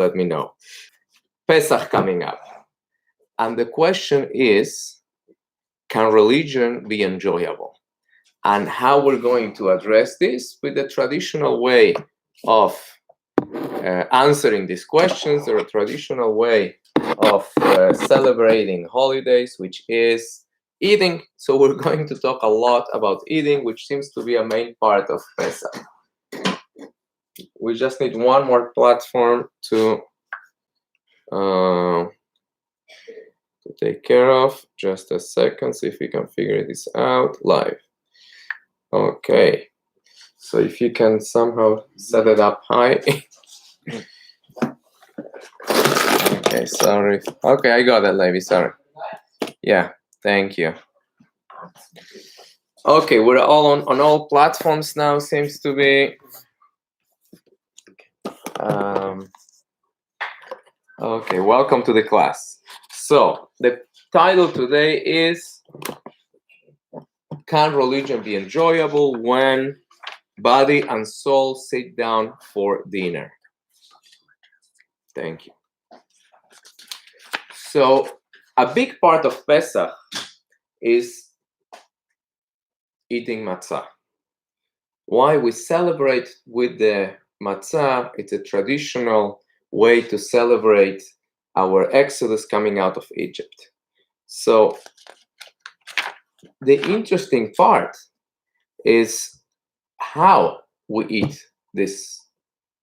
let me know. Pesach coming up. And the question is, can religion be enjoyable? And how we're going to address this with the traditional way of answering these questions, or a traditional way of celebrating holidays, which is eating. So we're going to talk a lot about eating, which seems to be a main part of Pesach. We just need one more platform to take care of. Just a second, see if we can figure this out live. Okay, so if you can somehow set it up high. Okay, sorry. Okay, I got it, Levi, sorry. Yeah, thank you. Okay, we're all on all platforms now, seems to be. Okay, welcome to the class. So, the title today is, can religion be enjoyable when body and soul sit down for dinner? Thank you. So, a big part of Pesach is eating matzah. Why? We celebrate with the matzah. It's a traditional way to celebrate our exodus coming out of Egypt. So the interesting part is how we eat this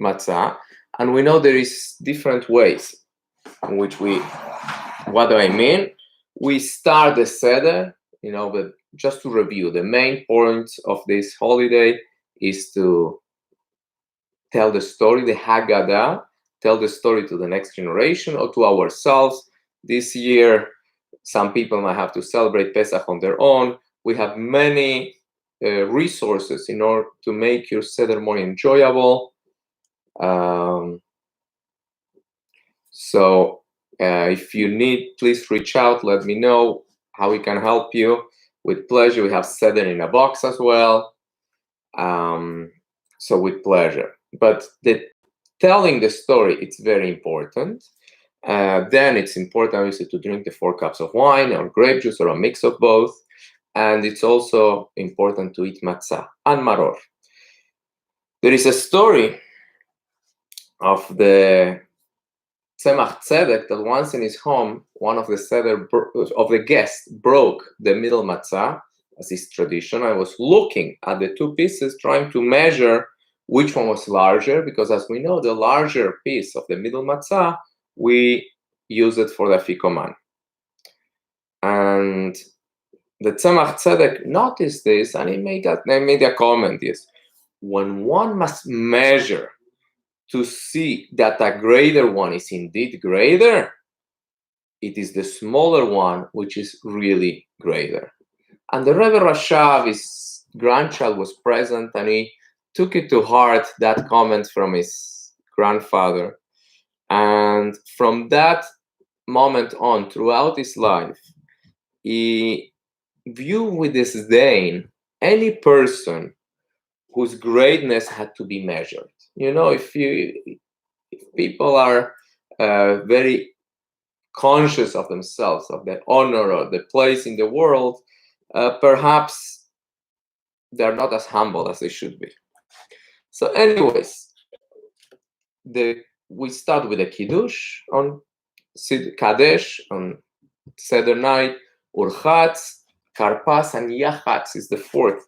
matzah, and we know there is different ways in which we, what do I mean? We start the seder, but just to review, the main point of this holiday is to tell the story, the Haggadah, tell the story to the next generation or to ourselves. This year, some people might have to celebrate Pesach on their own. We have many resources in order to make your Seder more enjoyable. So if you need, please reach out, let me know how we can help you. With pleasure. We have Seder in a box as well. So with pleasure. But telling the story, it's very important. Then it's important, obviously, to drink the 4 cups of wine or grape juice or a mix of both. And it's also important to eat matzah and maror. There is a story of the Tzemach Tzedek that once in his home, one of the guests broke the middle matzah, as is tradition. I was looking at the 2 pieces, trying to measure which one was larger, because as we know, the larger piece of the middle matzah, we use it for the Afikoman. And the Tzemach Tzedek noticed this, and he made a comment, yes, when one must measure to see that a greater one is indeed greater, it is the smaller one which is really greater. And the Rebbe Rashav, his grandchild, was present, and he took it to heart, that comment from his grandfather. And from that moment on, throughout his life, he viewed with disdain any person whose greatness had to be measured. If people are very conscious of themselves, of their honor or the place in the world, perhaps they're not as humble as they should be. So anyways, we start with a Kiddush on Kadesh, on Seder night, Urchatz, Karpas, and Yachatz is the 4th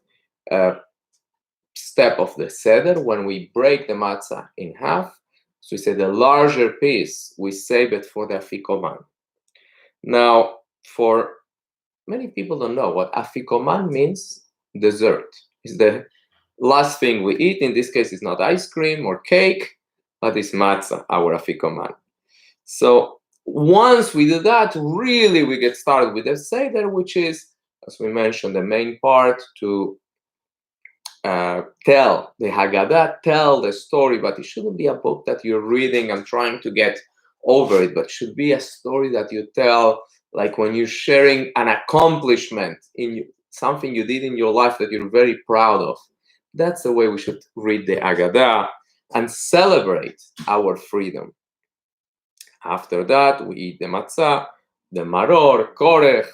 step of the Seder, when we break the matzah in half. So we say the larger piece, we save it for the Afikoman. Now, for many people don't know what Afikoman means. Dessert is the last thing we eat. In this case, it's not ice cream or cake, but it's matzah, our Afikoman. So once we do that, really we get started with the Seder, which is, as we mentioned, the main part to tell the Haggadah, tell the story, but it shouldn't be a book that you're reading and trying to get over it, but it should be a story that you tell, like when you're sharing an accomplishment in something you did in your life that you're very proud of. That's the way we should read the Haggadah and celebrate our freedom. After that, we eat the matzah, the maror, korech,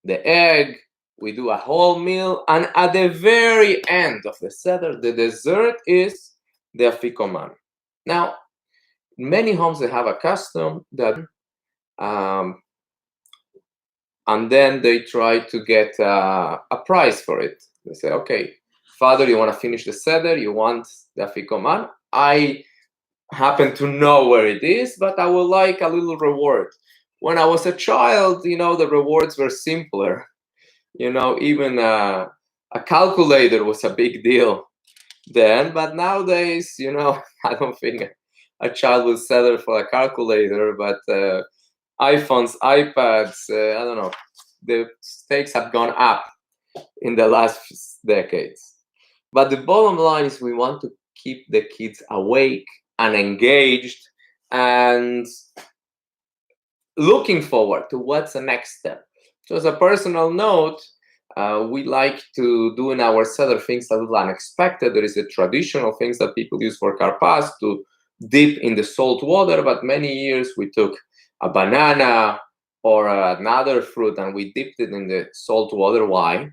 the egg. We do a whole meal, and at the very end of the seder, the dessert is the afikoman. Now, in many homes they have a custom that, and then they try to get a prize for it. They say, okay, Father, you want to finish the seder? You want the afikoman? I happen to know where it is, but I would like a little reward. When I was a child, the rewards were simpler. Even a calculator was a big deal then, but nowadays, I don't think a child will settle for a calculator, but iPhones, iPads, I don't know, the stakes have gone up in the last decades. But the bottom line is we want to keep the kids awake and engaged and looking forward to what's the next step. So as a personal note, we like to do in our Seder things a little unexpected. There is a traditional things that people use for karpas to dip in the salt water, but many years we took a banana or another fruit and we dipped it in the salt water. Why?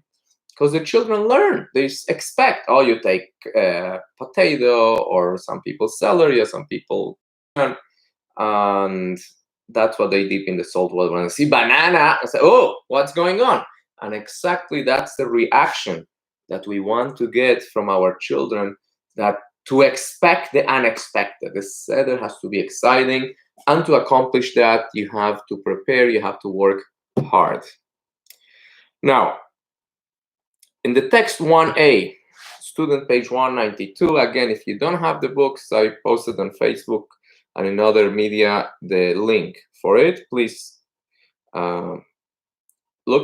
Because the children learn. They expect, you take potato, or some people celery, or some people, and that's what they dip in the salt water. When I see banana, I say, oh, what's going on? And exactly that's the reaction that we want to get from our children, that to expect the unexpected. The Seder has to be exciting, and to accomplish that, you have to prepare, you have to work hard. Now, in the text 1a, student page 192, again, if you don't have the books, I posted on Facebook and in other media the link for it. Please look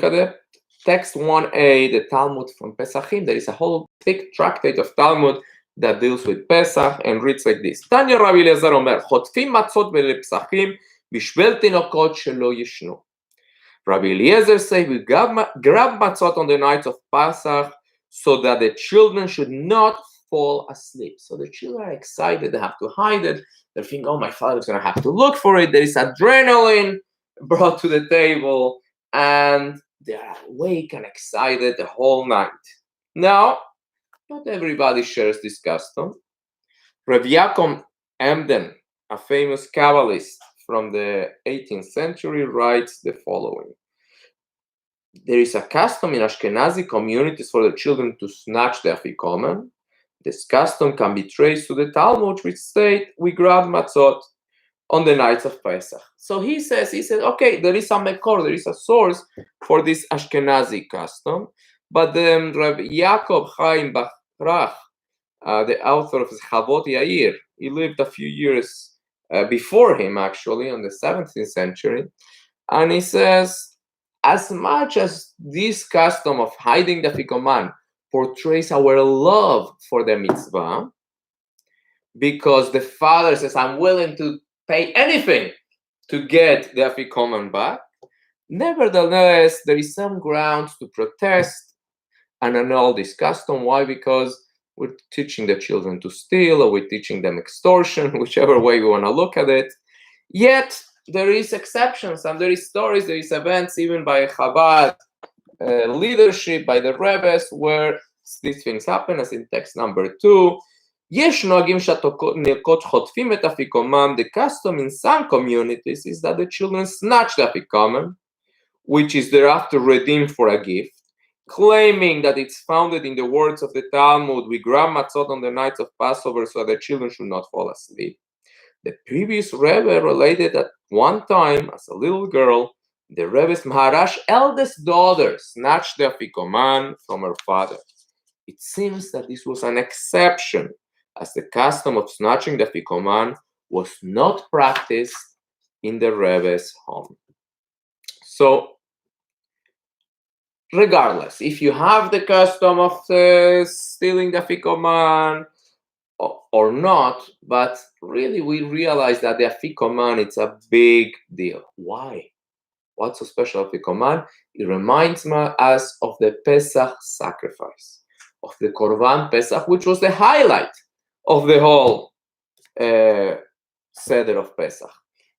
at it. Text 1a, the Talmud from Pesachim. There is a whole thick tractate of Talmud that deals with Pesach and reads like this. Tanya Rabbi Eliezer Omer, חוטפים מצות בפסחים בשביל תינוקות שלא ישנו. Rabbi Eliezer says we grab matzot on the night of Pesach so that the children should not fall asleep. So the children are excited, they have to hide it. They think, oh, my father's going to have to look for it. There is adrenaline brought to the table, and they are awake and excited the whole night. Now, not everybody shares this custom. Rav Yaakov Emden, a famous Kabbalist from the 18th century, writes the following. There is a custom in Ashkenazi communities for the children to snatch the Afikoman. This custom can be traced to the Talmud, which state we grab matzot on the nights of Pesach. So he said, okay, there is a mekor, there is a source for this Ashkenazi custom, but then Rabbi Yaakov Chaim Bachrach, the author of Chavot Yair, he lived a few years before him, actually, in the 17th century, and he says, as much as this custom of hiding the Afikoman portrays our love for the mitzvah, because the father says, I'm willing to pay anything to get the Afikoman back, nevertheless, there is some grounds to protest and annul this custom. Why? Because we're teaching the children to steal, or we're teaching them extortion, whichever way we want to look at it. Yet, there is exceptions, and there is stories, there is events, even by Chabad leadership, by the Rebbes, where these things happen, as in text number 2. יש נוהגים שהתינוקות חוטפים את אפיקומן. The custom in some communities is that the children snatch the afikoman, which is thereafter redeemed for a gift, claiming that it's founded in the words of the Talmud, we grab matzot on the nights of Passover so that the children should not fall asleep. The previous Rebbe related that one time, as a little girl, the Rebbe's Maharash eldest daughter snatched the afikoman from her father. It seems that this was an exception, as the custom of snatching the afikoman was not practiced in the Rebbe's home. So, regardless, if you have the custom of stealing the afikoman or not, but really we realize that the afikoman, it's a big deal. Why? What's so special of afikoman? It reminds us of the Pesach sacrifice, of the Korban Pesach, which was the highlight of the whole Seder of Pesach.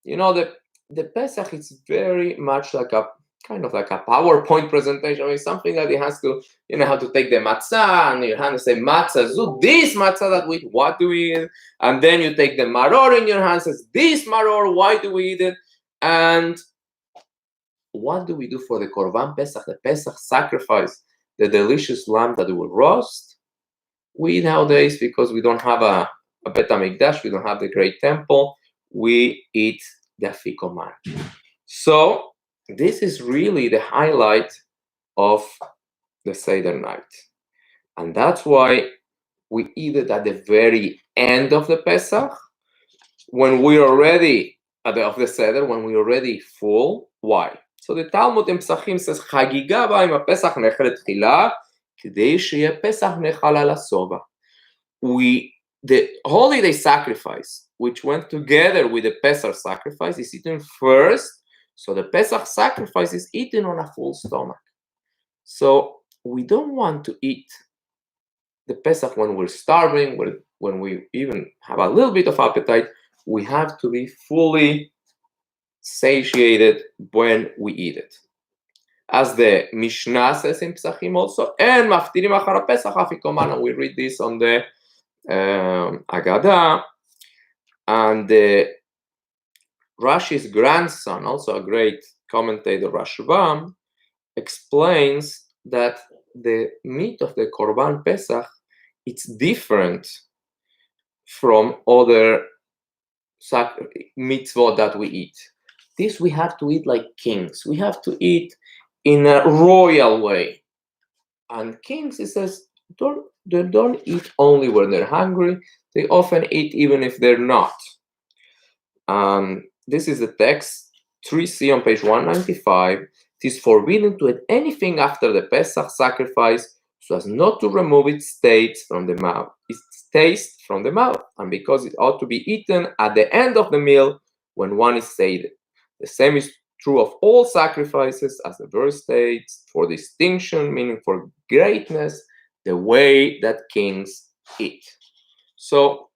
The Pesach is very much like a kind of like a PowerPoint presentation. I mean, something that it has to, how to take the matzah and your hand and say, matzah, so this matzah that we eat, what do we eat? And then you take the maror in your hand, says, this maror, why do we eat it? And what do we do for the Korban Pesach, the Pesach sacrifice, the delicious lamb that we will roast? We eat nowadays because we don't have a Bet HaMikdash, we don't have the great temple, we eat the Afikoman. So this is really the highlight of the Seder night. And that's why we eat it at the very end of the Pesach, when we're already of the Seder, when we're already full. Why? So the Talmud in Pesachim says, Chagiga ba'im ha'Pesach nechel tchila, k'dei sheyeh Pesach nechal al hasova. The holiday sacrifice, which went together with the Pesach sacrifice, is eaten first. So the Pesach sacrifice is eaten on a full stomach. So we don't want to eat the Pesach when we're starving, when we even have a little bit of appetite. We have to be fully satiated when we eat it. As the Mishnah says in Pesachim also, and maftirim achar Pesach Afikoman, and we read this on the Agada, and Rashi's grandson, also a great commentator, Rashbam, explains that the meat of the Korban Pesach, it's different from other mitzvot that we eat. This we have to eat like kings. We have to eat in a royal way. And kings, he says, they don't eat only when they're hungry. They often eat even if they're not. This is the text 3c on page 195. It is forbidden to eat anything after the Pesach sacrifice so as not to remove its taste from the mouth. And because it ought to be eaten at the end of the meal when one is sated. The same is true of all sacrifices, as the verse states, for distinction, meaning for greatness, the way that kings eat. So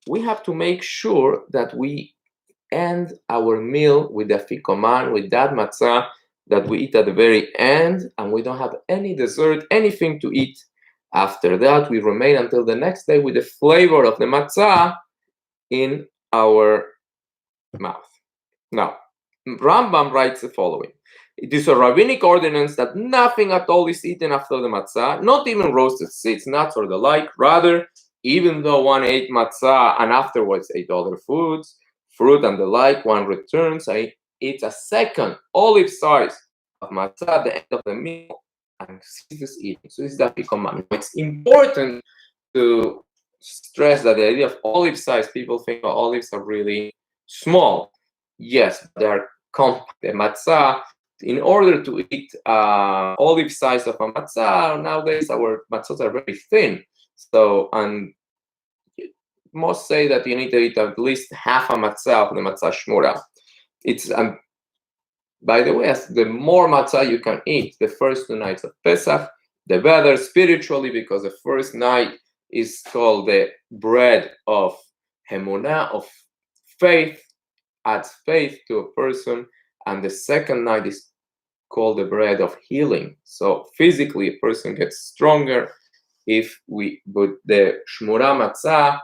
we have to make sure that we end our meal with the Afikoman, with that matzah that we eat at the very end, and we don't have any dessert, anything to eat. After that, we remain until the next day with the flavor of the matzah in our mouth. Now, Rambam writes the following. It is a rabbinic ordinance that nothing at all is eaten after the matzah, not even roasted seeds, nuts, or the like. Rather, even though one ate matzah and afterwards ate other foods, fruit and the like, one returns and eats a second olive size of matzah at the end of the meal and ceases eating. So this is the Afikoman. It's important to stress that the idea of olive size, people think olives are really small. Yes, they are compact. The matzah, in order to eat olive size of a matzah, nowadays our matzahs are very thin. So, and most say that you need to eat at least half a matzah of the matzah shmura. It's by the way, as the more matzah you can eat the first 2 nights of Pesach, the better spiritually, because the first night is called the bread of Hemunah, of faith, adds faith to a person, and the second night is called the bread of healing. So physically, a person gets stronger if we put the shmura matzah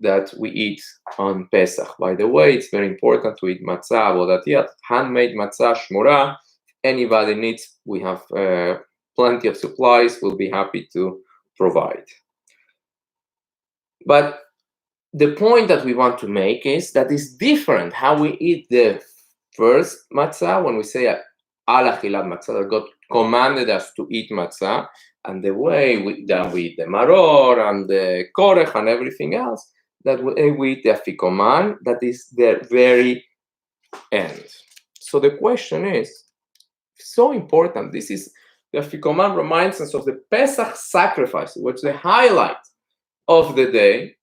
that we eat on Pesach. By the way, it's very important to eat matzah avodatiyat, handmade matzah shmura. Anybody needs, we have plenty of supplies, we'll be happy to provide. But the point that we want to make is that it's different how we eat the first matzah, when we say al achilat matzah, that God commanded us to eat matzah, and the way we eat the maror and the korech and everything else, that we eat the Afikoman, that is the very end. So the question is, so important, this is, the Afikoman reminds us of the Pesach sacrifice, which is the highlight of the day.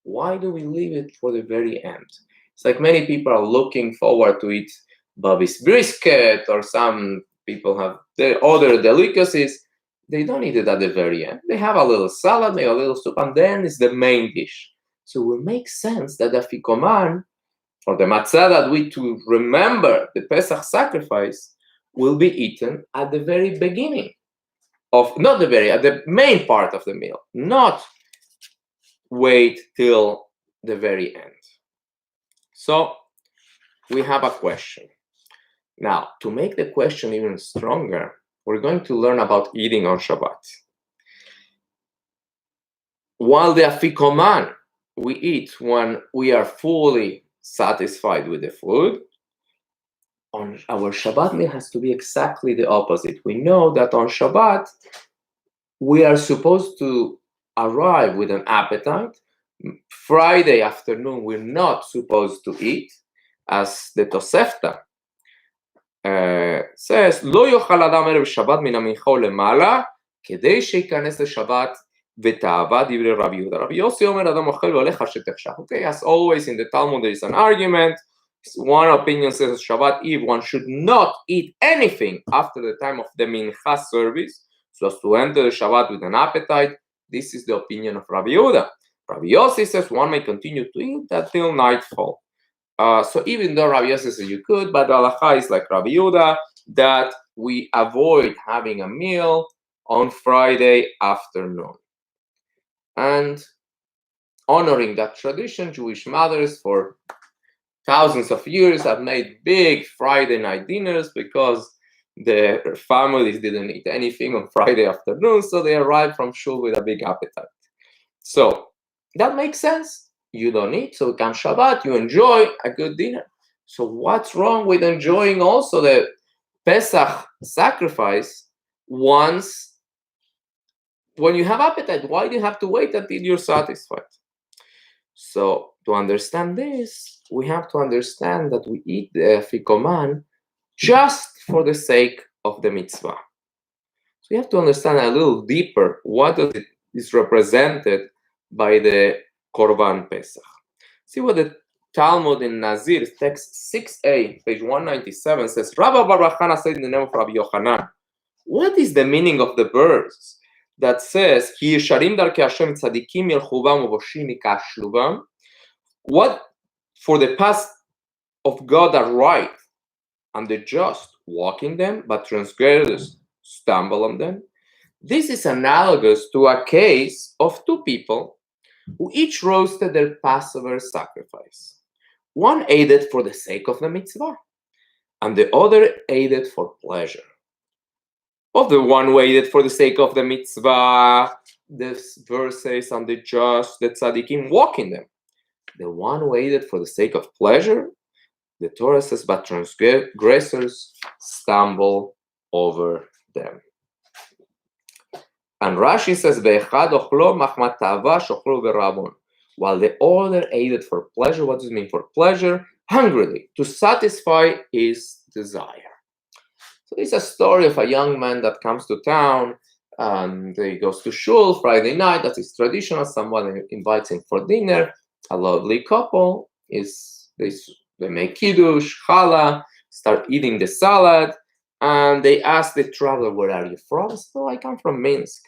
Why do we leave it for the very end? It's like many people are looking forward to eat Bobby's brisket, or some people have their other delicacies. They don't eat it at the very end. They have a little salad, maybe a little soup, and then it's the main dish. So it makes sense that the Afikoman or the matzah that we to remember the Pesach sacrifice will be eaten at the very beginning of, not the very, at the main part of the meal, not wait till the very end. So we have a question. Now, to make the question even stronger, we're going to learn about eating on Shabbat. While the Afikoman we eat when we are fully satisfied with the food, on our Shabbat meal has to be exactly the opposite. We know that on Shabbat, we are supposed to arrive with an appetite. Friday afternoon, we're not supposed to eat, as the Tosefta says, לא יאכל אדם ערב שבת מן המנחה למעלה, כדי שייכנס לשבת ותאווה דברי רבי יהודה. רבי יוסי אומר, אדם אוכל והולך עד שתחשך. Okay, as always in the Talmud there is an argument. One opinion says Shabbat Eve, one should not eat anything after the time of the mincha service, so as to enter the Shabbat with an appetite. This is the opinion of Rabbi Yehuda. Rabbi Yossi says one may continue to eat until nightfall. So even though Rabbi Yossi says you could, but the halacha is like Rabbi Yehuda, that we avoid having a meal on Friday afternoon. And honoring that tradition, Jewish mothers for thousands of years have made big Friday night dinners because the families didn't eat anything on Friday afternoon, so they arrived from shul with a big appetite. So that makes sense. You don't eat, so come Shabbat, you enjoy a good dinner. So what's wrong with enjoying also the Pesach sacrifice once when you have appetite? Why do you have to wait until you're satisfied? So to understand this, we have to understand that we eat the Afikoman just for the sake of the mitzvah. So you have to understand a little deeper what is represented by the Korban Pesach. See what the Talmud in Nazir, text 6a, page 197, says, Rabbi Bar Chana said in the name of Rabbi Yochanan, what is the meaning of the verse that says, Ki yesharim darkei Hashem tzadikim yelchubam uvoshim mikashlubam? What for the paths of God are right, and the just walk in them, but transgressors stumble on them? This is analogous to a case of two people who each roasted their Passover sacrifice. One ate it for the sake of the mitzvah, and the other ate it for pleasure. Of the one who ate it for the sake of the mitzvah, this verse says, and the just, the tzaddikim, walk in them. The one who ate it for the sake of pleasure, the Torah says, but transgressors stumble over them. And Rashi says, "Ve'echad ochlo machmat tava shochlo berabon." While the other ate it for pleasure. What does it mean for pleasure? Hungrily, to satisfy his desire. So it's a story of a young man that comes to town and he goes to shul Friday night. That is traditional. Someone invites him for dinner. A lovely couple they make kiddush, challah, start eating the salad, and they ask the traveler, "Where are you from?" So I come from Minsk.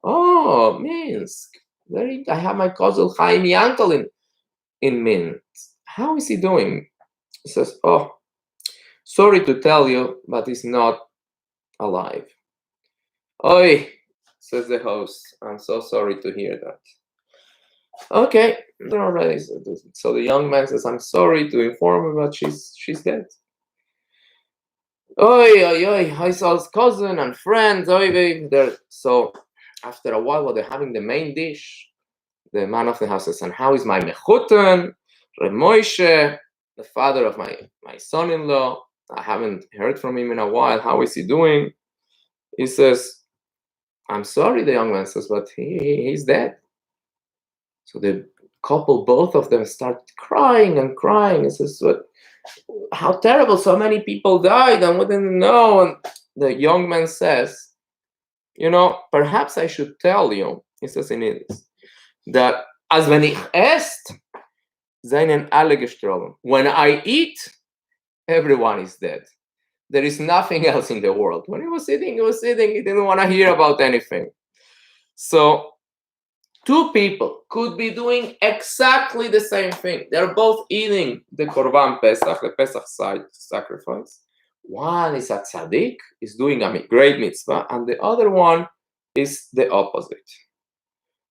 Oh, Minsk. I have my cousin Chaim uncle in Minsk. How is he doing? He says, "Oh, sorry to tell you, but he's not alive." Oi, says the host. I'm so sorry to hear that. Okay, they're already. So the young man says, "I'm sorry to inform you, but she's dead." Oi, I saw his cousin and friends. So after a while, while they're having the main dish, the man of the house says, "And how is my mechuten, Reb Moshe, the father of my son-in-law? I haven't heard from him in a while. How is he doing?" He says, "I'm sorry," the young man says, "but he's dead." So the couple, both of them, start crying and crying. He says, "What? How terrible! So many people died, and we didn't know." And the young man says, "Perhaps I should tell you," he says in English, "that as wenn ich esse, seien alle gestorben. When I eat, everyone is dead. There is nothing else in the world." When he was sitting, he didn't want to hear about anything. So Two people could be doing exactly the same thing. They're both eating the Korban Pesach, the Pesach sacrifice. One is a tzaddik, is doing a great mitzvah, and the other one is the opposite.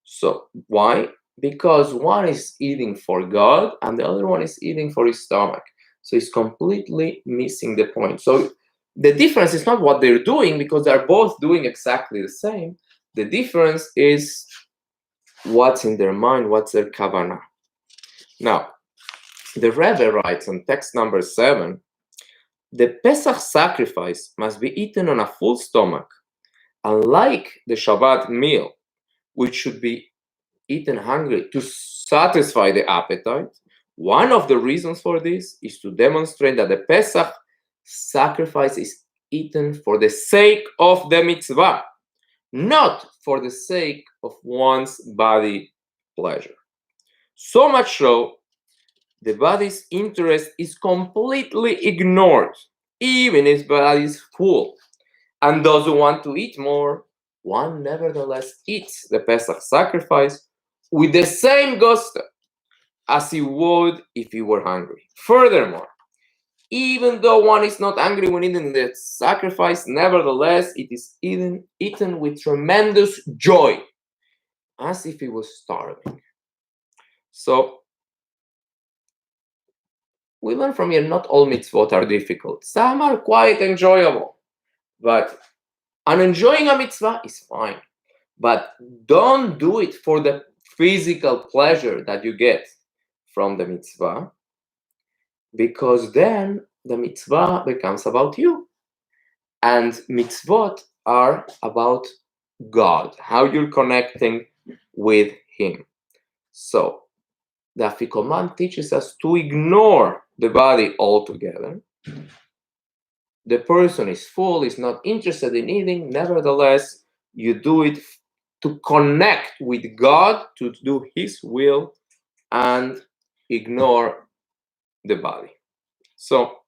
So why? Because one is eating for God and the other one is eating for his stomach. So he's completely missing the point. So the difference is not what they're doing, because they're both doing exactly the same. The difference is what's in their mind, what's their kavanah. Now, the Rebbe writes on text number 7, the Pesach sacrifice must be eaten on a full stomach. Unlike the Shabbat meal, which should be eaten hungry to satisfy the appetite, one of the reasons for this is to demonstrate that the Pesach sacrifice is eaten for the sake of the mitzvah, not for the sake of one's body pleasure. So much so, the body's interest is completely ignored, even if the body is full and doesn't want to eat more. One nevertheless eats the Pesach sacrifice with the same gusto as he would if he were hungry. Furthermore, even though one is not angry when eating the sacrifice, nevertheless, it is eaten with tremendous joy, as if he was starving. So, we learn from here not all mitzvot are difficult. Some are quite enjoyable. But enjoying a mitzvah is fine. But don't do it for the physical pleasure that you get from the mitzvah, because then the mitzvah becomes about you. And mitzvot are about God, how you're connecting with Him. So, the Afikoman teaches us to ignore the body altogether. The person is full, is not interested in eating, nevertheless, you do it to connect with God, to do His will, and ignore the body. So,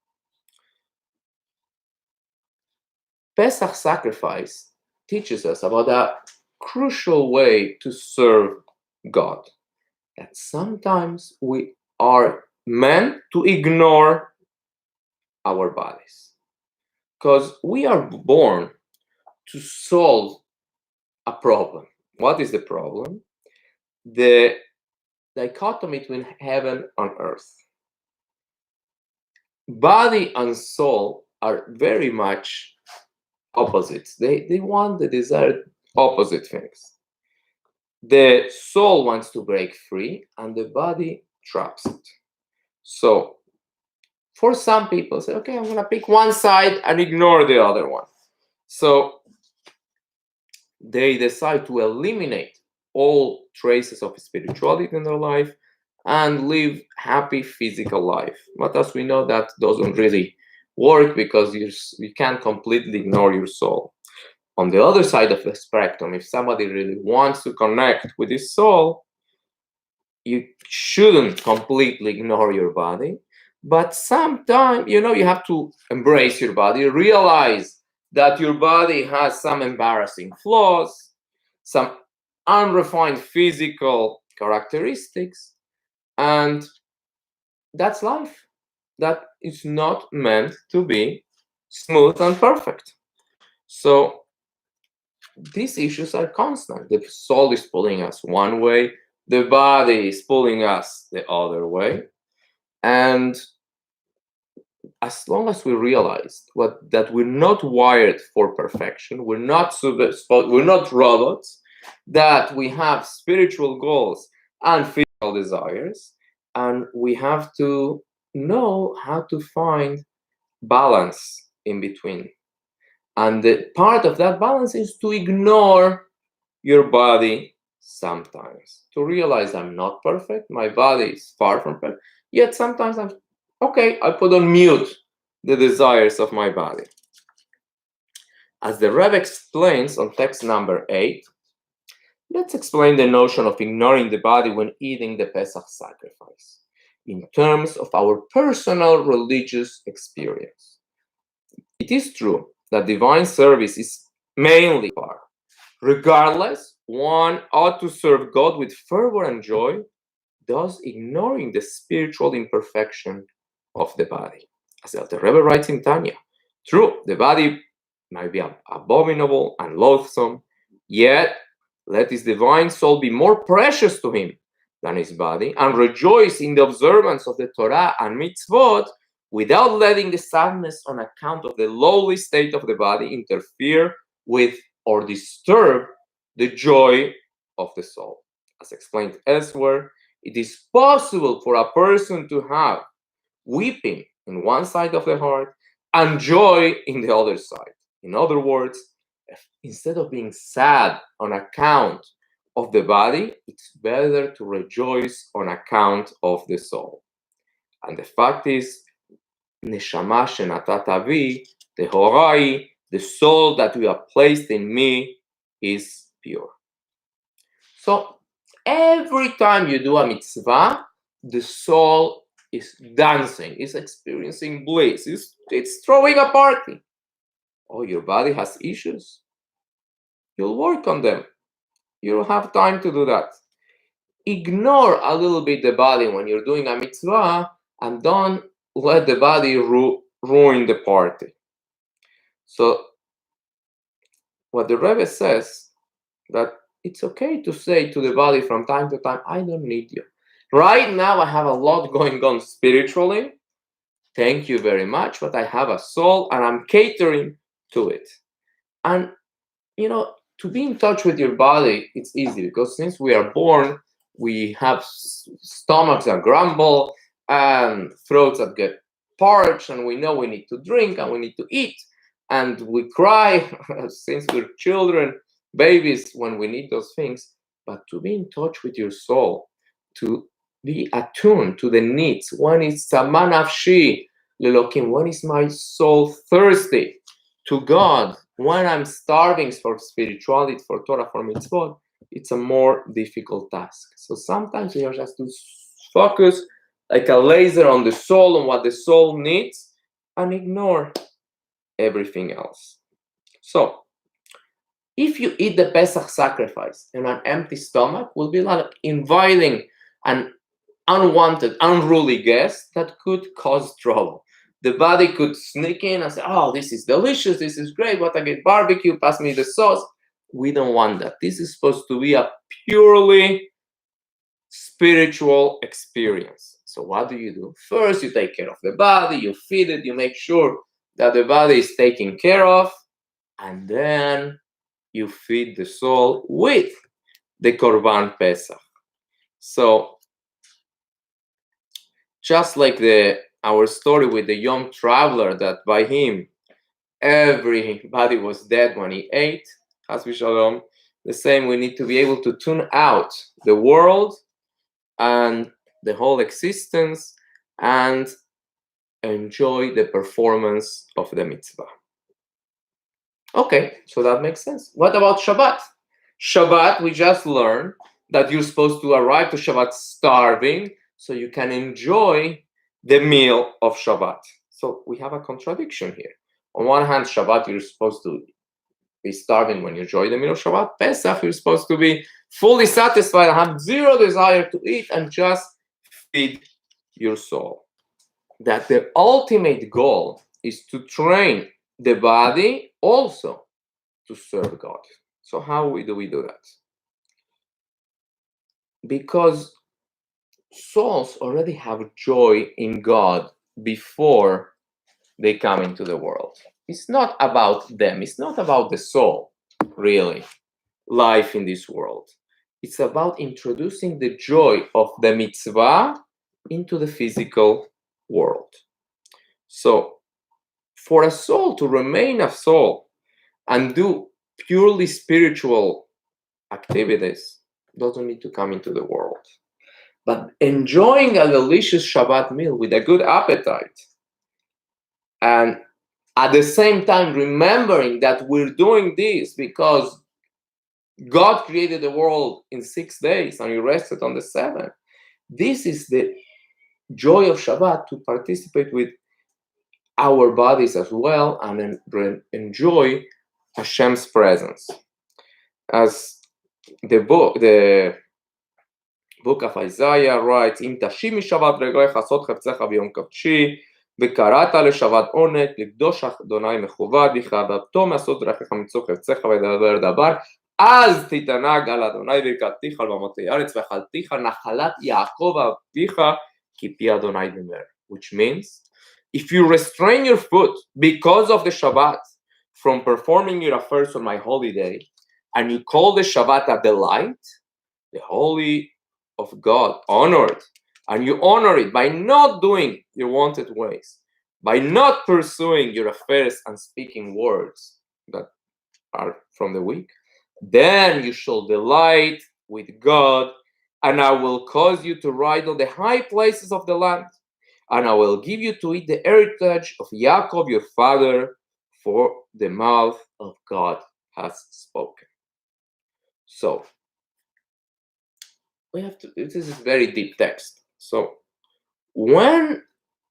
Pesach sacrifice teaches us about a crucial way to serve God. That sometimes we are meant to ignore our bodies, because we are born to solve a problem. What is the problem? The dichotomy between heaven and earth. Body and soul are very much opposites. They want the desired opposite things. The soul wants to break free and the body traps it. So for some people say, okay, I'm going to pick one side and ignore the other one. So they decide to eliminate all traces of spirituality in their life and live happy physical life. But as we know, that doesn't really work, because you can't completely ignore your soul. On the other side of the spectrum, if somebody really wants to connect with his soul, you shouldn't completely ignore your body, but sometimes, you have to embrace your body, realize that your body has some embarrassing flaws, some unrefined physical characteristics, and that's life. That is not meant to be smooth and perfect. So these issues are constant. The soul is pulling us one way, the body is pulling us the other way. And as long as we realize that we're not wired for perfection, we're not robots, that we have spiritual goals and physical desires, and we have to know how to find balance in between. And the part of that balance is to ignore your body sometimes, to realize I'm not perfect, my body is far from perfect, yet sometimes I put on mute the desires of my body. As the Rebbe explains on text number 8, let's explain the notion of ignoring the body when eating the Pesach sacrifice in terms of our personal religious experience. It is true that divine service is mainly part. Regardless, one ought to serve God with fervor and joy, thus ignoring the spiritual imperfection of the body. As the Rebbe writes in Tanya, true, the body might be abominable and loathsome, yet let his divine soul be more precious to him than his body, and rejoice in the observance of the Torah and mitzvot without letting the sadness on account of the lowly state of the body interfere with or disturb the joy of the soul. As explained elsewhere, it is possible for a person to have weeping in one side of the heart and joy in the other side. In other words, instead of being sad on account of the body, it's better to rejoice on account of the soul. And the fact is, neshama shenatata avi, the horai, the soul that you have placed in me is pure. So every time you do a mitzvah, the soul is dancing, is experiencing bliss, it's throwing a party. Oh, your body has issues. You'll work on them. You don't have time to do that. Ignore a little bit the body when you're doing a mitzvah and don't let the body ruin the party. So what the Rebbe says, that it's okay to say to the body from time to time, I don't need you. Right now I have a lot going on spiritually. Thank you very much, but I have a soul and I'm catering to it. And to be in touch with your body, it's easy because since we are born, we have stomachs that grumble and throats that get parched, and we know we need to drink and we need to eat, and we cry since we're children, babies, when we need those things. But to be in touch with your soul, to be attuned to the needs. When is samanafshi lelokim? When is my soul thirsty to God? When I'm starving for spirituality, for Torah, for mitzvot, it's a more difficult task. So sometimes you just have to focus like a laser on the soul, on what the soul needs, and ignore everything else. So if you eat the Pesach sacrifice in an empty stomach, will be like inviting an unwanted, unruly guest that could cause trouble. The body could sneak in and say, oh, this is delicious, this is great, what I get barbecue, pass me the sauce. We don't want that. This is supposed to be a purely spiritual experience. So what do? First, you take care of the body, you feed it, you make sure that the body is taken care of, and then you feed the soul with the Korban Pesach. So just like our story with the young traveler, that by him everybody was dead when he ate, Chas v'shalom, the same, we need to be able to tune out the world and the whole existence and enjoy the performance of the mitzvah. Okay, so that makes sense. What about Shabbat? Shabbat, we just learned that you're supposed to arrive to Shabbat starving so you can enjoy the meal of Shabbat. So we have a contradiction here. On one hand, Shabbat, you're supposed to be starving when you enjoy the meal of Shabbat. Pesach, you're supposed to be fully satisfied and have zero desire to eat and just feed your soul. That the ultimate goal is to train the body also to serve God. So how do we do that? Because souls already have joy in God before they come into the world. It's not about them. It's not about the soul, really, life in this world. It's about introducing the joy of the mitzvah into the physical world. So for a soul to remain a soul and do purely spiritual activities, doesn't need to come into the world. But enjoying a delicious Shabbat meal with a good appetite, and at the same time remembering that we're doing this because God created the world in 6 days and he rested on the 7th. This is the joy of Shabbat, to participate with our bodies as well and enjoy Hashem's presence. As the book of Isaiah writes, אם תשיב משבת רגליך עשות חפצך ביום קודשי, וקראת לשבת עונג, לקדוש אדוני מכובד, וכעבדתו מעשות דרכיך מצוא חפצך ודבר דבר, אז תתענג על אדוני ויקרתיך על במותי ארץ, ואכלתיך נחלת יעקב אביך, כי פי אדוני דיבר. Which means, if you restrain your foot because of the Shabbat from performing your affairs on my holy day, and you call the Shabbat a delight, the holy of God honored, and you honor it by not doing your wanted ways, by not pursuing your affairs and speaking words that are from the weak, then you shall delight with God, and I will cause you to ride on the high places of the land, and I will give you to eat the heritage of Yaakov your father, for the mouth of God has spoken. So, we have to, this is a very deep text. So, when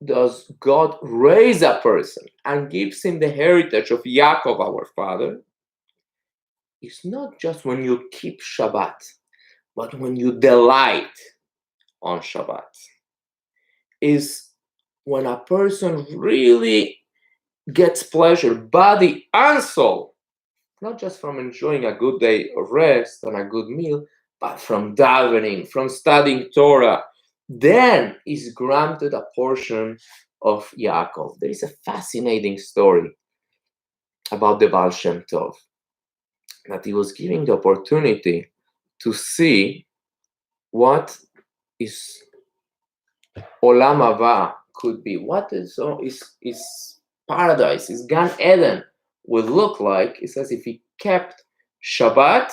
does God raise a person and gives him the heritage of Yaakov our father? It's not just when you keep Shabbat, but when you delight on Shabbat. Is when a person really gets pleasure, body and soul, not just from enjoying a good day of rest and a good meal, but from davening, from studying Torah, then is granted a portion of Yaakov. There is a fascinating story about the Baal Shem Tov, that he was given the opportunity to see what is Olam Haba could be, what is paradise, is Gan Eden would look like. He says if he kept Shabbat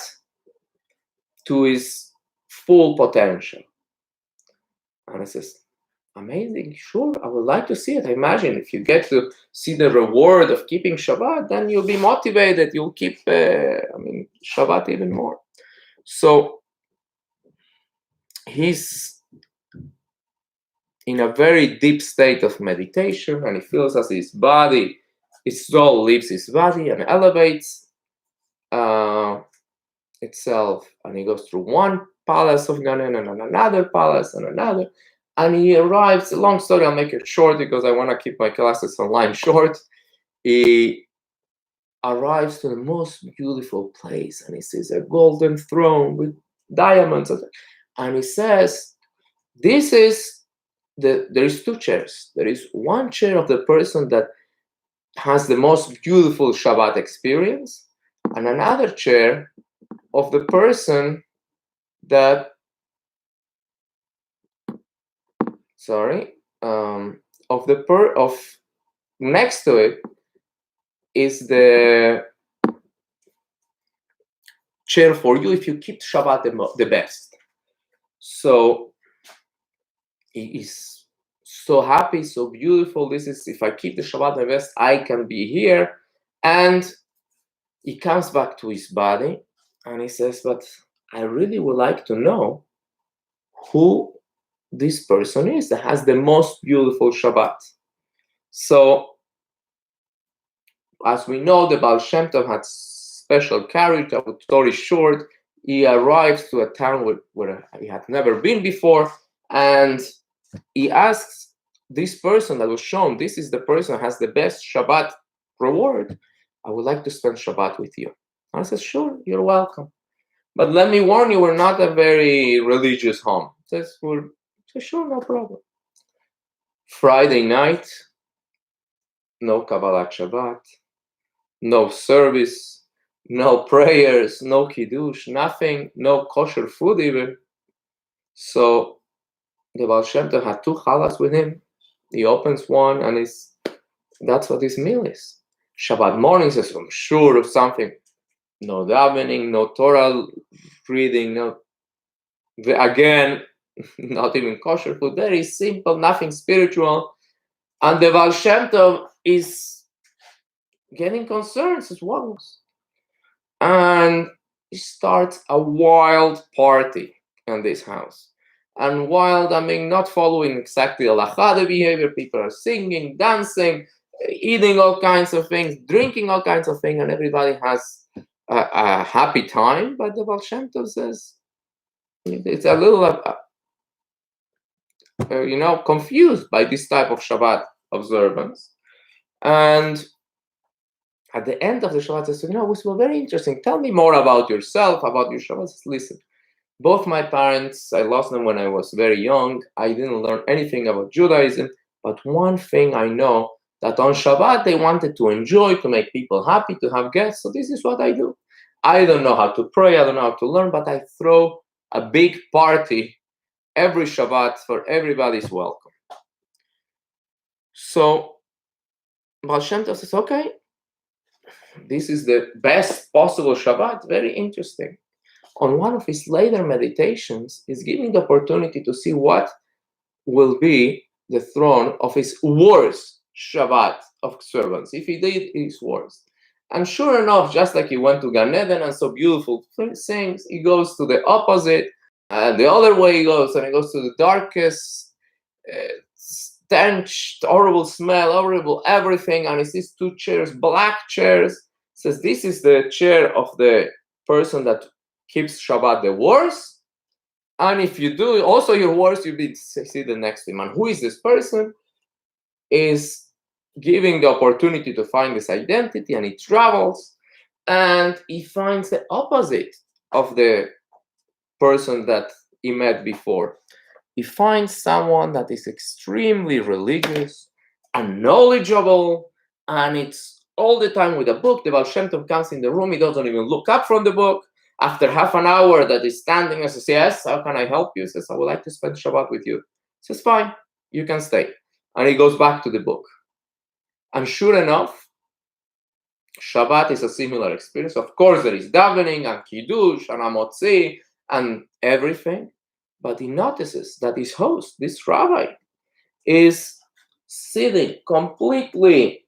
to his full potential. And I says, amazing, sure, I would like to see it. I imagine if you get to see the reward of keeping Shabbat, then you'll be motivated, you'll keep Shabbat even more. So he's in a very deep state of meditation, and he feels as his body, his soul leaves his body and elevates itself, and he goes through one palace of Gan Eden and another palace and another, and he arrives, a long story, I'll make it short because I want to keep my classes online short. He arrives to the most beautiful place, and he sees a golden throne with diamonds, and he says, this is there is two chairs. There is one chair of the person that has the most beautiful Shabbat experience, and another chair of the person that, next to it is the chair for you if you keep Shabbat the best. So he is so happy, so beautiful. This is, if I keep the Shabbat the best, I can be here. And he comes back to his body and he says, but I really would like to know who this person is that has the most beautiful Shabbat. So, as we know, the Baal Shem Tov had special carriage. I would story short, he arrives to a town where he had never been before, and he asks this person that was shown, this is the person who has the best Shabbat reward. I would like to spend Shabbat with you. I said, sure, you're welcome. But let me warn you, we're not a very religious home. He says, sure, no problem. Friday night, no Kabbalat Shabbat, no service, no prayers, no Kiddush, nothing, no kosher food even. So the Baal Shem Tov had two challahs with him. He opens one and that's what his meal is. Shabbat morning says, I'm sure of something. No davening, no Torah reading, again, not even kosher food. Very simple, nothing spiritual. And the Baal Shem Tov is getting concerned, says, what? And he starts a wild party in this house. And wild, I mean, not following exactly halakha behavior. People are singing, dancing, eating all kinds of things, drinking all kinds of things, and everybody has a happy time, but the Baal Shem Tov says it's a little, confused by this type of Shabbat observance. And at the end of the Shabbat, says, it was very interesting. Tell me more about yourself, about your Shabbat. Says, listen, both my parents, I lost them when I was very young. I didn't learn anything about Judaism, but one thing I know, that on Shabbat they wanted to enjoy, to make people happy, to have guests. So this is what I do. I don't know how to pray, I don't know how to learn, but I throw a big party every Shabbat for everybody's welcome. So Baal Shem Tov says, okay, this is the best possible Shabbat. Very interesting. On one of his later meditations, he's giving the opportunity to see what will be the throne of his worst Shabbat of servants, if he did his worst. And sure enough, just like he went to Gan Eden and saw beautiful things, he goes to the opposite, and the other way he goes, and he goes to the darkest, stench, horrible smell, horrible everything, and he sees two chairs, black chairs. Says, this is the chair of the person that keeps Shabbat the worst. And if you do also your worst, you'll be see the next to him. And who is this person? Is giving the opportunity to find this identity, and he travels and he finds the opposite of the person that he met before. He finds someone that is extremely religious and knowledgeable, and it's all the time with a book. The Baal Shem Tov comes in the room, he doesn't even look up from the book. After half an hour that he's standing, and says, yes, how can I help you? He says, I would like to spend Shabbat with you. He says, fine, you can stay. And he goes back to the book. And sure enough, Shabbat is a similar experience. Of course, there is davening and kiddush and amotzi and everything. But he notices that his host, this rabbi, is sitting completely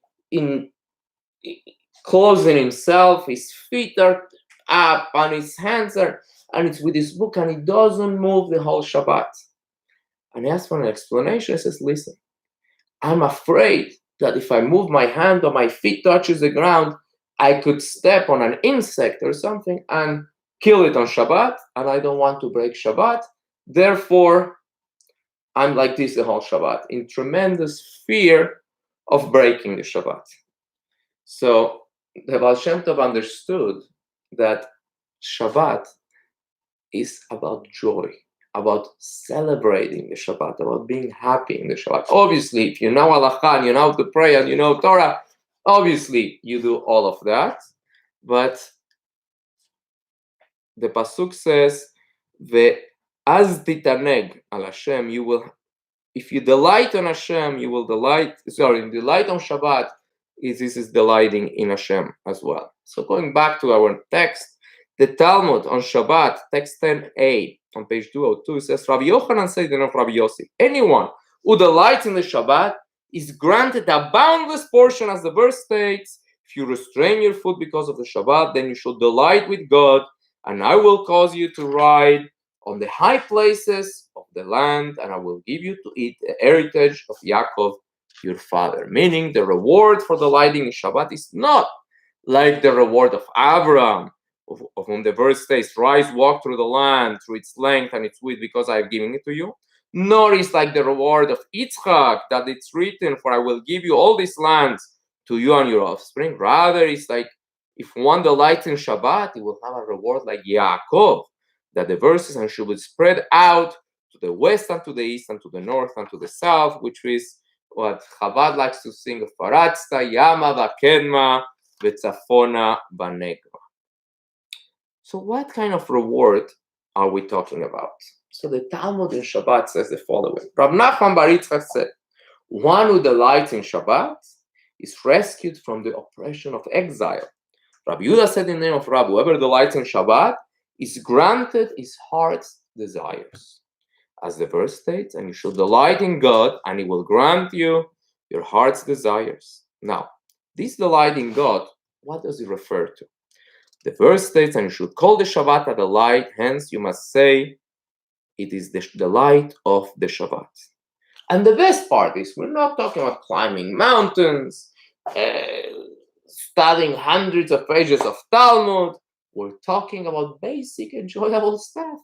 closing himself. His feet are up and his hands are, and it's with his book, and he doesn't move the whole Shabbat. And he asks for an explanation. He says, listen, I'm afraid that if I move my hand or my feet touches the ground, I could step on an insect or something and kill it on Shabbat, and I don't want to break Shabbat. Therefore, I'm like this the whole Shabbat, in tremendous fear of breaking the Shabbat. So the Baal Shem Tov understood that Shabbat is about joy, about celebrating the Shabbat, about being happy in the Shabbat. Obviously, if you know Halakha and you know how to pray and you know Torah, obviously you do all of that. But the Pasuk says, Ve'az titaneg al Hashem, you will, if you delight on Hashem, you will delight on Shabbat, this is delighting in Hashem as well. So going back to our text, the Talmud on Shabbat, text 10a, on page 202, says, Rabbi Yochanan said, Rabbi Yossi, anyone who delights in the Shabbat is granted a boundless portion, as the verse states. If you restrain your foot because of the Shabbat, then you shall delight with God, and I will cause you to ride on the high places of the land, and I will give you to eat the heritage of Yaakov, your father. Meaning, the reward for delighting in Shabbat is not like the reward of Abraham, of whom the verse states, rise, walk through the land, through its length and its width, because I have given it to you. Nor is like the reward of Yitzchak, that it's written, for I will give you all these lands to you and your offspring. Rather, it's like, if one delights in Shabbat, he will have a reward like Yaakov, that the verses and should be spread out to the west and to the east and to the north and to the south, which is what Chabad likes to sing of Paratzta, Yama v'Kedma v'Tzafona v'Negra. So what kind of reward are we talking about? So the Talmud in Shabbat says the following. Rav Nachman bar Yitzchak said, one who delights in Shabbat is rescued from the oppression of exile. Rabbi Yehuda said in the name of Rabbi, whoever delights in Shabbat is granted his heart's desires. As the verse states, and you shall delight in God, and he will grant you your heart's desires. Now, this delight in God, what does it refer to? The verse states, and you should call the Shabbat a delight, hence you must say, it is the delight of the Shabbat. And the best part is, we're not talking about climbing mountains, studying hundreds of pages of Talmud. We're talking about basic, enjoyable stuff,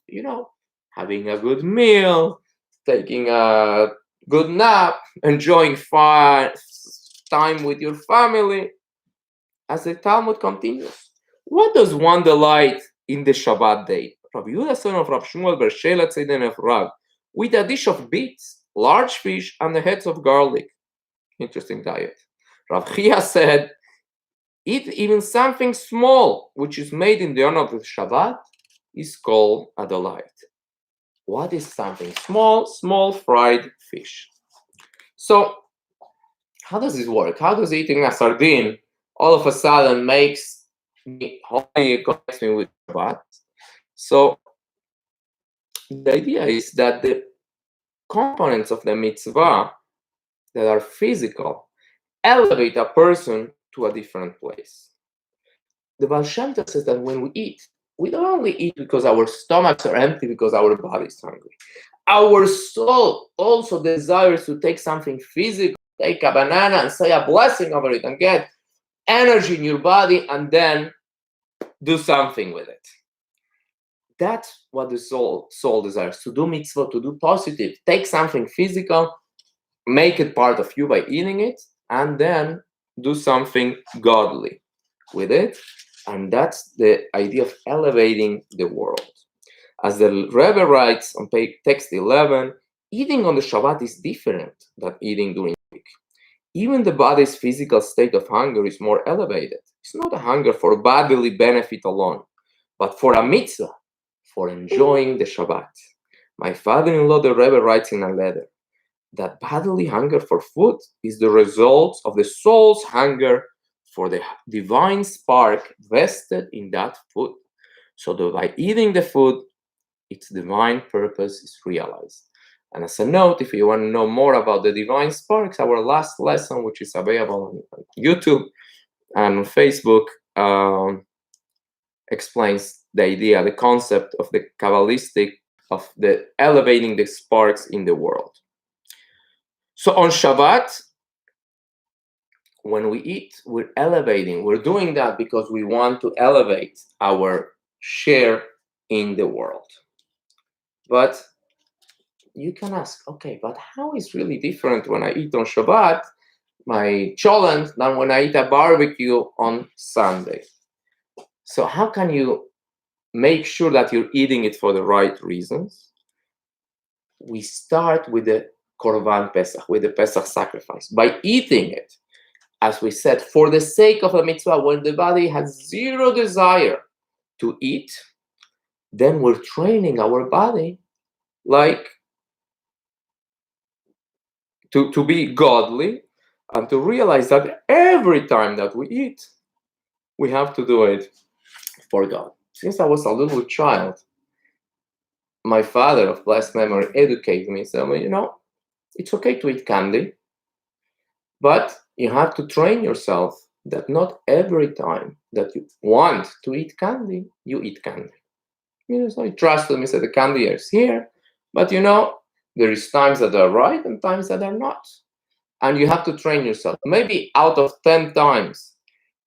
having a good meal, taking a good nap, enjoying fun time with your family. As the Talmud continues, what does one delight in the Shabbat day? Rabbi Yehuda, son of Rav Shmuel ber Shela Tzedin of Rav, with a dish of beets, large fish, and the heads of garlic. Interesting diet. Rav Chia said, eat even something small, which is made in the honor of the Shabbat, is called a delight. What is something small? Small fried fish. So, how does this work? How does eating a sardine all of a sudden connects me with Shabbat? So, the idea is that the components of the mitzvah that are physical elevate a person to a different place. The Baal Shem Tov says that when we eat, we don't only eat because our stomachs are empty, because our body is hungry. Our soul also desires to take something physical, take a banana and say a blessing over it and get energy in your body and then do something with it. That's what the soul desires, to do mitzvah, to do positive, take something physical, make it part of you by eating it, and then do something godly with it. And that's the idea of elevating the world. As the Rebbe writes on page text 11, eating on the Shabbat is different than eating during the week. Even the body's physical state of hunger is more elevated. It's not a hunger for bodily benefit alone, but for a mitzvah, for enjoying the Shabbat. My father-in-law, the Rebbe, writes in a letter that bodily hunger for food is the result of the soul's hunger for the divine spark vested in that food. So that by eating the food, its divine purpose is realized. And as a note, if you want to know more about the divine sparks, our last lesson, which is available on YouTube and on Facebook, explains the idea, the concept of the Kabbalistic, of the elevating the sparks in the world. So on Shabbat, when we eat, we're elevating. We're doing that because we want to elevate our share in the world. But you can ask, okay, but how is really different when I eat on Shabbat, my cholent, than when I eat a barbecue on Sunday? So how can you make sure that you're eating it for the right reasons? We start with the Korban Pesach, with the Pesach sacrifice. By eating it, as we said, for the sake of the mitzvah, when the body has zero desire to eat, then we're training our body like to be godly and to realize that every time that we eat, we have to do it for God. Since I was a little child, my father of blessed memory educated me, said, well, it's okay to eat candy, but you have to train yourself that not every time that you want to eat candy, you eat candy. So he trusted me, said the candy is here, but there is times that are right and times that are not. And you have to train yourself. Maybe out of 10 times,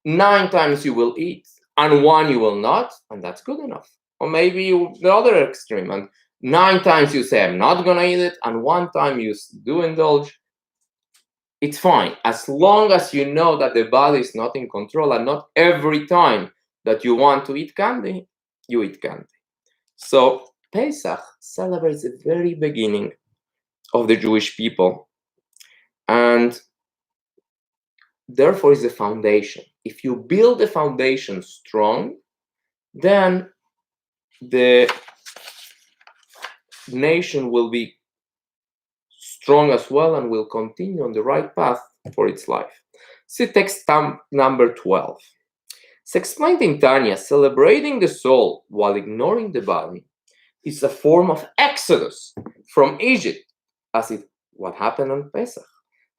9 times you will eat and 1 you will not, and that's good enough. Or maybe the other extreme, and 9 times you say, I'm not going to eat it, and 1 time you do indulge. It's fine, as long as you know that the body is not in control, and not every time that you want to eat candy, you eat candy. So Pesach celebrates the very beginning of the Jewish people, and therefore is the foundation. If you build the foundation strong, then the nation will be strong as well and will continue on the right path for its life. See text number 12. It's explained in Tanya, celebrating the soul while ignoring the body is a form of exodus from Egypt, as what happened on Pesach.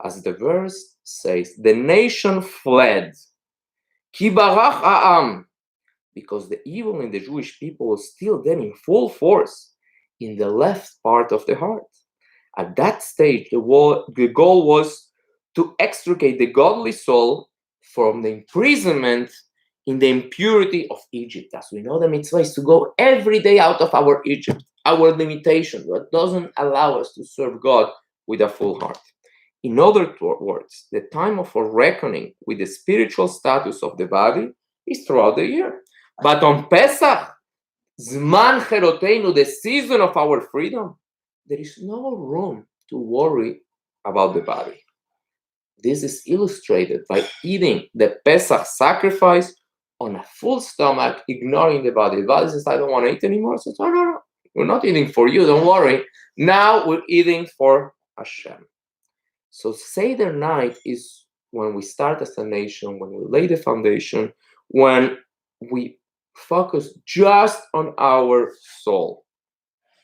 As the verse says, the nation fled. Ki barach ha'am, because the evil in the Jewish people was still then in full force in the left part of the heart. At that stage, the goal was to extricate the godly soul from the imprisonment in the impurity of Egypt. As we know, the mitzvah is to go every day out of our Egypt, our limitation, what doesn't allow us to serve God with a full heart. In other words, the time of reckoning with the spiritual status of the body is throughout the year. But on Pesach, Zman Cheroteinu, the season of our freedom, there is no room to worry about the body. This is illustrated by eating the Pesach sacrifice on a full stomach, ignoring the body. The body says, I don't want to eat anymore. Says, no, we're not eating for you, don't worry. Now we're eating for Hashem. So Seder night is when we start as a nation, when we lay the foundation, when we focus just on our soul.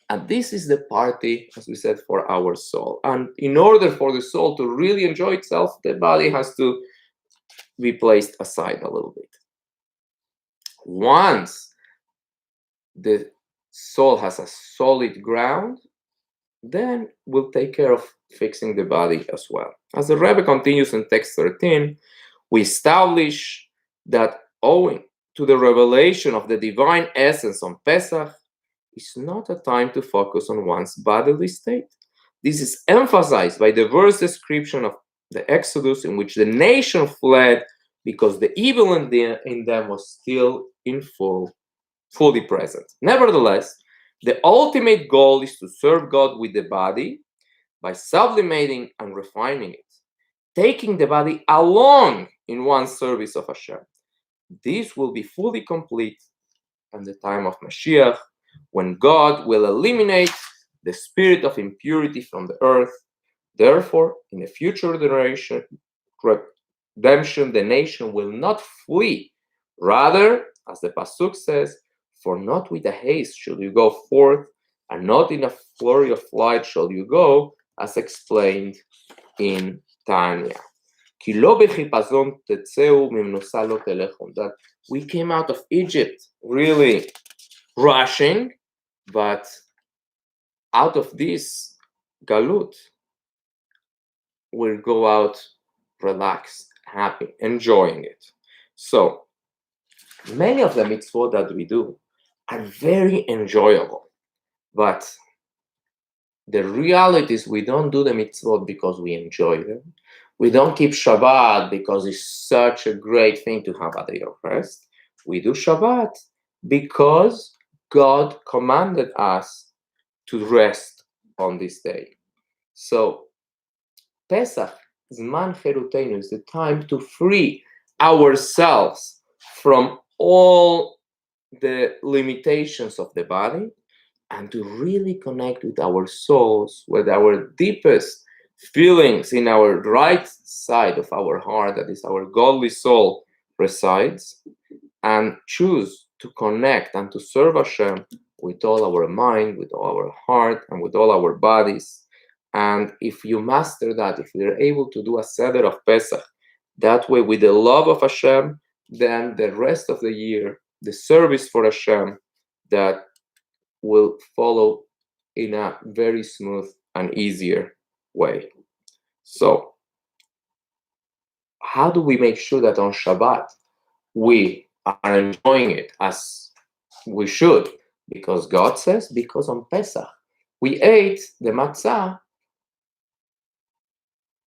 And this is the party, as we said, for our soul. And in order for the soul to really enjoy itself, the body has to be placed aside a little bit. Once the soul has a solid ground, then we'll take care of fixing the body as well. As the Rebbe continues in text 13, we establish that owing to the revelation of the divine essence on Pesach, it's not a time to focus on one's bodily state. This is emphasized by the verse description of the Exodus, in which the nation fled because the evil in them was still fully present. Nevertheless, the ultimate goal is to serve God with the body by sublimating and refining it, taking the body along in one's service of Hashem. This will be fully complete at the time of Mashiach, when God will eliminate the spirit of impurity from the earth. Therefore, in a future generation, redemption, the nation will not flee. Rather, as the Pasuk says, for not with a haste shall you go forth, and not in a flurry of flight shall you go, as explained in Tanya. That we came out of Egypt really rushing, but out of this galut, we'll go out relaxed, happy, enjoying it. So, many of the mitzvot that we do are very enjoyable, but the reality is we don't do the mitzvot because we enjoy them. We don't keep Shabbat because it's such a great thing to have a day of rest. We do Shabbat because God commanded us to rest on this day. So Pesach, Zman Cheruteinu, is the time to free ourselves from all the limitations of the body and to really connect with our souls, with our deepest feelings in our right side of our heart, that is our godly soul, resides, and choose to connect and to serve Hashem with all our mind, with all our heart, and with all our bodies. And if you master that, if you're able to do a Seder of Pesach, that way with the love of Hashem, then the rest of the year, the service for Hashem, that will follow in a very smooth and easier way. So, how do we make sure that on Shabbat we are enjoying it as we should? Because God says, because on Pesach we ate the matzah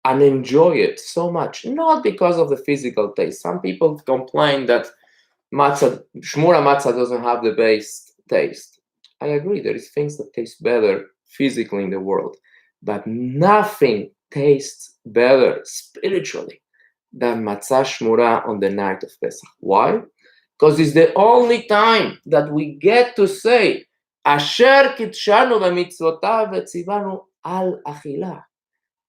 and enjoy it so much, not because of the physical taste. Some people complain that matzah, shmura matzah doesn't have the best taste. I agree, there is things that taste better physically in the world, but nothing tastes better spiritually than matzah shmura on the night of Pesach. Why? Because it's the only time that we get to say, Asher kitshanu b'mitzvotav v'tzivanu al achila.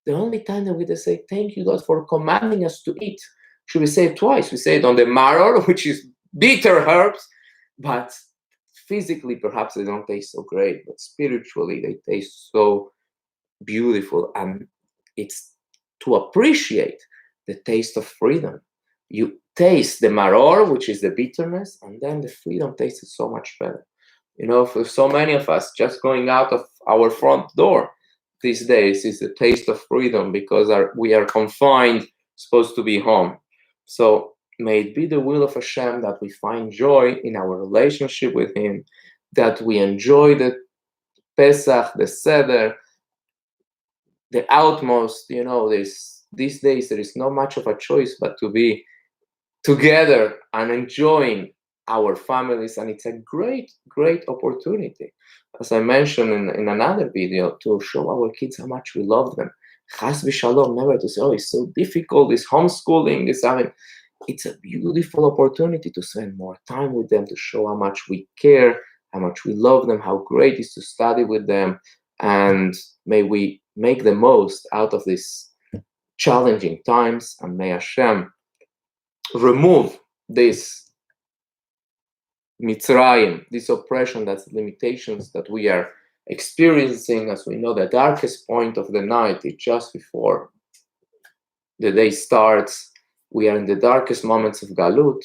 The only time that we get to say, thank you, God, for commanding us to eat. Should we say it twice? We say it on the maror, which is bitter herbs, but physically perhaps they don't taste so great, but spiritually they taste so beautiful. And it's to appreciate the taste of freedom. You taste the maror, which is the bitterness, and then the freedom tastes so much better. You know, for so many of us, just going out of our front door these days is the taste of freedom, because we are confined, supposed to be home. So may it be the will of Hashem that we find joy in our relationship with Him, that we enjoy the Pesach, the Seder, the utmost. These days there is not much of a choice but to be together and enjoying our families, and it's a great opportunity, as I mentioned in another video, to show our kids how much we love them. Chas v'shalom, never to say, oh, it's so difficult, this homeschooling, it's a beautiful opportunity to spend more time with them, to show how much we care, how much we love them, how great it is to study with them, and may we make the most out of these challenging times, and may Hashem remove this Mitzrayim, this oppression, that's limitations that we are experiencing. As we know, the darkest point of the night is just before the day starts. We are in the darkest moments of Galut,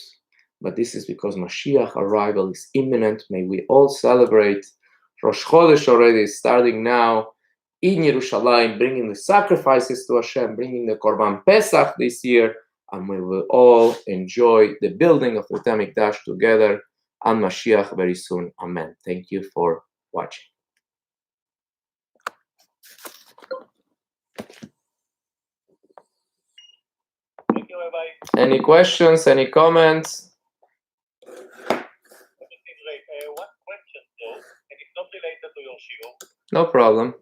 but this is because Mashiach arrival is imminent. May we all celebrate Rosh Chodesh already, starting now in Yerushalayim, bringing the sacrifices to Hashem, bringing the Korban Pesach this year, and we will all enjoy the building of the Beit HaMikdash together and Mashiach very soon. Amen. Thank you for watching. Thank you, Rabbi. Any questions? Any comments? Everything great. One question though, and it's not related to your shiur. No problem.